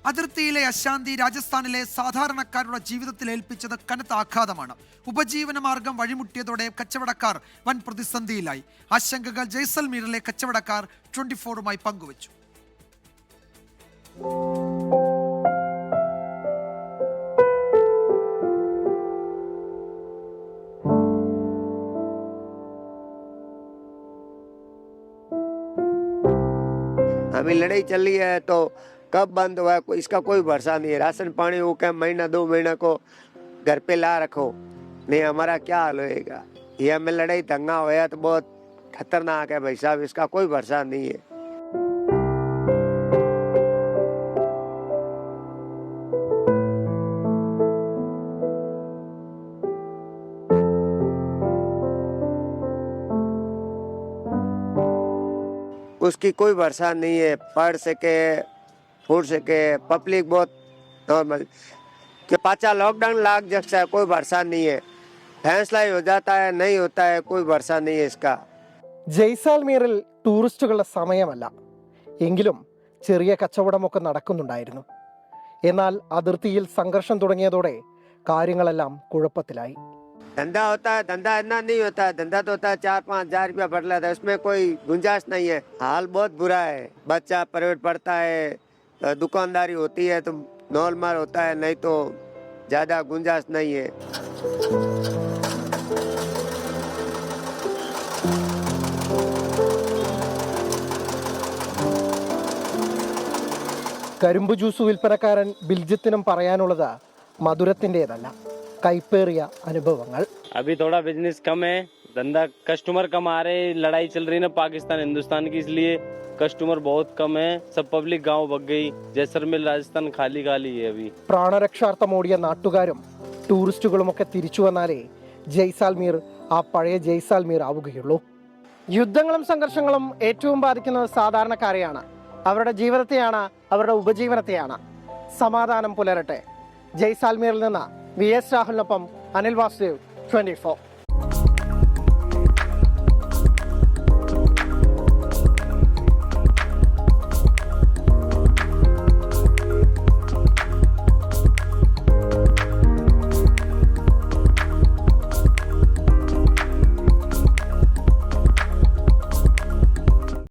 അതിർത്തിയിലെ അശാന്തി രാജസ്ഥാനിലെ സാധാരണക്കാരുടെ ജീവിതത്തിൽ ഏൽപ്പിച്ചത് കനത്ത ആഘാതമാണ്. ഉപജീവന മാർഗം വഴിമുട്ടിയതോടെ കച്ചവടക്കാർ വൻ പ്രതിസന്ധിയിലായി. ആശങ്കകൾ ജയ്സൽമീറിലെ കച്ചവടക്കാർ 24-മായി പങ്കുവച്ചു. अभी लड़ाई चल रही है तो कब बंद हुआ है इसका कोई भरोसा नहीं है। राशन पानी वो क्या महीना 2 महीना को घर पे ला रखो, नहीं हमारा क्या हाल होएगा। ये हमें लड़ाई दंगा होया तो बहुत खतरनाक है भाई साहब, इसका कोई भरोसा नहीं है। उसकी कोई भरोसा नहीं है, पढ़ सके फूट सके, पब्लिक बहुत नॉर्मल कि पाचा लॉकडाउन लाग सकता है, कोई भरोसा नहीं है। फैसला ही हो जाता है, नहीं होता है, कोई भरोसा नहीं है इसका। ജയ്സാൽമീറിൽ ടൂറിസ്റ്റുകളുടെ സമയമല്ല, എങ്കിലും ചെറിയ കച്ചവടമൊക്കെ നടക്കുന്നുണ്ടായിരുന്നു. എന്നാൽ അതിർത്തിയിൽ സംഘർഷം തുടങ്ങിയതോടെ കാര്യങ്ങളെല്ലാം കുഴപ്പത്തിലായി. धंधा होता है, धंधा इतना नहीं होता है। धंधा तो होता है 4-5 हजार रुपया बढ़ जाता है, उसमें कोई गुंजाइश नहीं है। हाल बहुत बुरा है, बच्चा प्राइवेट पढ़ता है, दुकानदारी होती है तो नॉर्मल होता है, नहीं तो ज़्यादा गुंजाइश नहीं है। കരിമ്പ് ജ്യൂസ് വിൽപ്പനക്കാരൻ ബിൽജിത്തിനും പറയാനുള്ളത് മധുരത്തിൻ്റെതല്ല, കൈപ്പേറിയ അനുഭവങ്ങൾ. अभी थोड़ा बिजनेस कम है, धंधा कस्टमर कम आ रहे, लड़ाई चल रही ना पाकिस्तान हिंदुस्तान की, इसलिए कस्टमर बहुत कम है, सब पब्लिक गांव भग गई। जैसलमेर राजस्थान खाली खाली है अभी. പ്രാണരക്ഷാർത്ഥമോടിയ നാട്ടുകാരും ടൂറിസ്റ്റുകളുമൊക്കെ തിരിച്ചു വന്നാലേ ജയ്സാൽമീർ ആ പഴയ ജയ്സാൽമീർ ആവുകയുള്ളൂ. യുദ്ധങ്ങളും സംഘർഷങ്ങളും ഏറ്റവും ബാധിക്കുന്നത് സാധാരണക്കാരെയാണ്, അവരുടെ ജീവിതത്തെയാണ്, അവരുടെ ഉപജീവനത്തെയാണ്. സമാധാനം പുലരട്ടെ. ജയ്സാൽമീറിൽ നിന്ന് VS രാഹുലിനൊപ്പം അനിൽ വാസുദേവ്, 24.